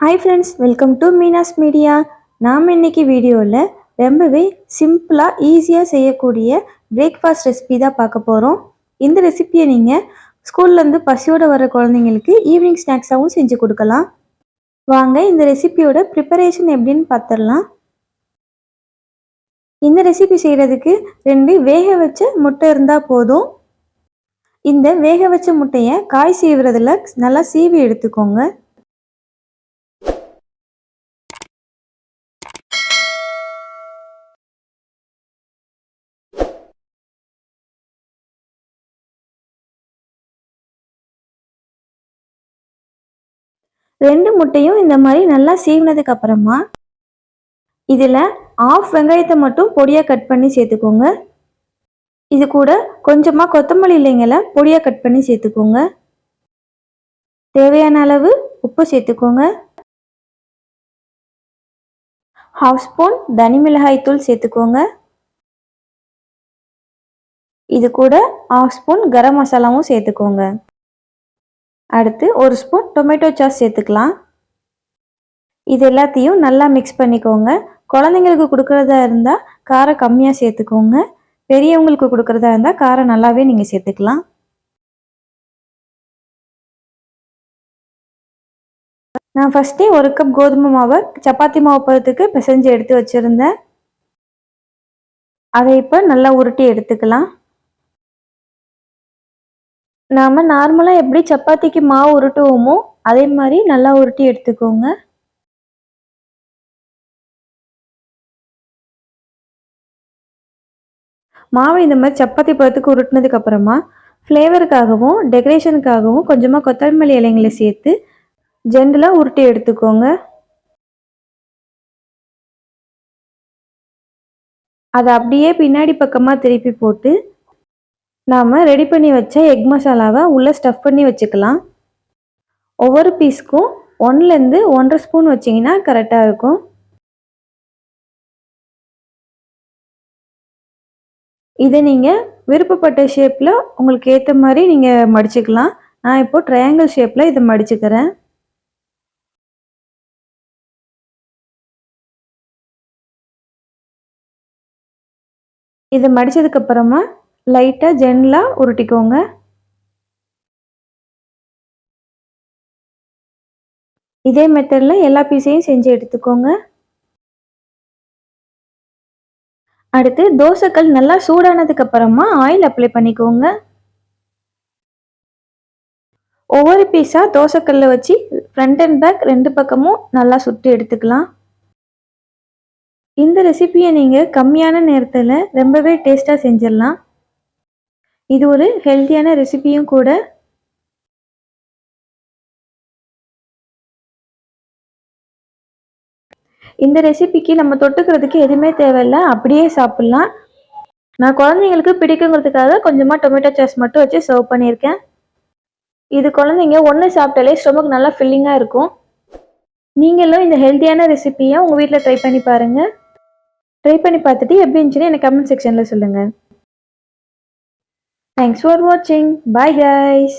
Hi friends, welcome to Meena's media. நாம் இன்னைக்கு வீடியோவில் ரொம்பவே சிம்பிளாக ஈஸியாக செய்யக்கூடிய பிரேக்ஃபாஸ்ட் ரெசிபி தான் பார்க்க போகிறோம். இந்த ரெசிபியை நீங்கள் ஸ்கூல்லேருந்து பசியோடு வர குழந்தைங்களுக்கு ஈவினிங் ஸ்நாக்ஸாகவும் செஞ்சு கொடுக்கலாம். வாங்க இந்த ரெசிபியோட ப்ரிப்பரேஷன் எப்படின்னு பார்த்துடலாம். இந்த ரெசிபி செய்கிறதுக்கு 2 வேக வச்ச முட்டை இருந்தால் போதும். இந்த வேக வச்ச முட்டையை காய் சீவுறதுல நல்லா சீவி எடுத்துக்கோங்க. ரெண்டு முட்டையும் இந்த மாதிரி நல்லா சீவினதுக்கு அப்புறமா இதில் 1/2 வெங்காயத்தை மட்டும் பொடியாக கட் பண்ணி சேர்த்துக்கோங்க. இது கூட கொஞ்சமாக கொத்தமல்லி இலைங்களை பொடியாக கட் பண்ணி சேர்த்துக்கோங்க. தேவையான அளவு உப்பு சேர்த்துக்கோங்க. 1/2 ஸ்பூன் தனி மிளகாய் தூள் சேர்த்துக்கோங்க. இது கூட 1/2 ஸ்பூன் கரம் மசாலாவும் சேர்த்துக்கோங்க. அடுத்து 1 ஸ்பூன் டொமேட்டோ சாஸ் சேர்த்துக்கலாம். இது எல்லாத்தையும் நல்லா மிக்ஸ் பண்ணிக்கோங்க. குழந்தைங்களுக்கு கொடுக்குறதா இருந்தால் காரம் கம்மியாக சேர்த்துக்கோங்க. பெரியவங்களுக்கு கொடுக்குறதா இருந்தால் காரம் நல்லாவே நீங்கள் சேர்த்துக்கலாம். நான் ஃபஸ்ட்டே 1 கப் கோதுமை மாவை சப்பாத்தி மாவு பதத்துக்கு பிசைஞ்சு எடுத்து வச்சுருந்தேன். அதை இப்போ நல்லா உருட்டி எடுத்துக்கலாம். நாம் நார்மலாக எப்படி சப்பாத்திக்கு மாவு உருட்டுவோமோ அதே மாதிரி நல்லா உருட்டி எடுத்துக்கோங்க. மாவு இந்த மாதிரி சப்பாத்தி பதத்துக்கு உருட்டினதுக்கு அப்புறமா ஃப்ளேவருக்காகவும் டெக்கரேஷனுக்காகவும் கொஞ்சமாக கொத்தமல்லி இலைங்களை சேர்த்து ஜென்டலாக உருட்டி எடுத்துக்கோங்க. அதை அப்படியே பின்னாடி பக்கமாக திருப்பி போட்டு நாம் ரெடி பண்ணி வச்ச எக் மசாலாவை உள்ளே ஸ்டஃப் பண்ணி வச்சுக்கலாம். ஒவ்வொரு பீஸ்க்கும் 1லேருந்து 1.5 ஸ்பூன் வச்சிங்கன்னா கரெக்டாக இருக்கும். இதை நீங்கள் விருப்பப்பட்ட ஷேப்பில் உங்களுக்கு ஏற்ற மாதிரி நீங்கள் மடிச்சுக்கலாம். நான் இப்போது ட்ரையாங்கிள் ஷேப்பில் இதை மடிச்சுக்கிறேன். இதை மடித்ததுக்கப்புறமா லைட்டாக ஜென்டலாக உருட்டிக்கோங்க. இதே மெத்தடில் எல்லா பீஸையும் செஞ்சு எடுத்துக்கோங்க. அடுத்து தோசைக்கல் நல்லா சூடானதுக்கு அப்புறமா ஆயில் அப்ளை பண்ணிக்கோங்க. ஒவ்வொரு பீஸாக தோசைக்கல்ல வச்சு ஃப்ரண்ட் அண்ட் பேக் 2 பக்கமும் நல்லா சுட்டு எடுத்துக்கலாம். இந்த ரெசிபியை நீங்கள் கம்மியான நேரத்தில் ரொம்பவே டேஸ்ட்டாக செஞ்சிடலாம். இது ஒரு ஹெல்த்தியான ரெசிபியும் கூட. இந்த ரெசிபிக்கு நம்ம தொட்டுக்கிறதுக்கு எதுவுமே தேவையில்லை, அப்படியே சாப்பிட்லாம். நான் குழந்தைங்களுக்கு பிடிக்குங்கிறதுக்காக கொஞ்சமாக டொமேட்டோ சாஸ் மட்டும் வச்சு சர்வ் பண்ணியிருக்கேன். இது குழந்தைங்க ஒன்று சாப்பிட்டாலே ஸ்டொமக் நல்லா ஃபில்லிங்காக இருக்கும். நீங்களும் இந்த ஹெல்த்தியான ரெசிபியை உங்கள் வீட்டில் ட்ரை பண்ணி பாருங்கள். ட்ரை பண்ணி பார்த்துட்டு எப்படி இருந்துச்சுன்னு எனக்கு கமெண்ட் செக்ஷனில் சொல்லுங்கள். தேங்க்ஸ் ஃபார் வாட்சிங். Bye guys.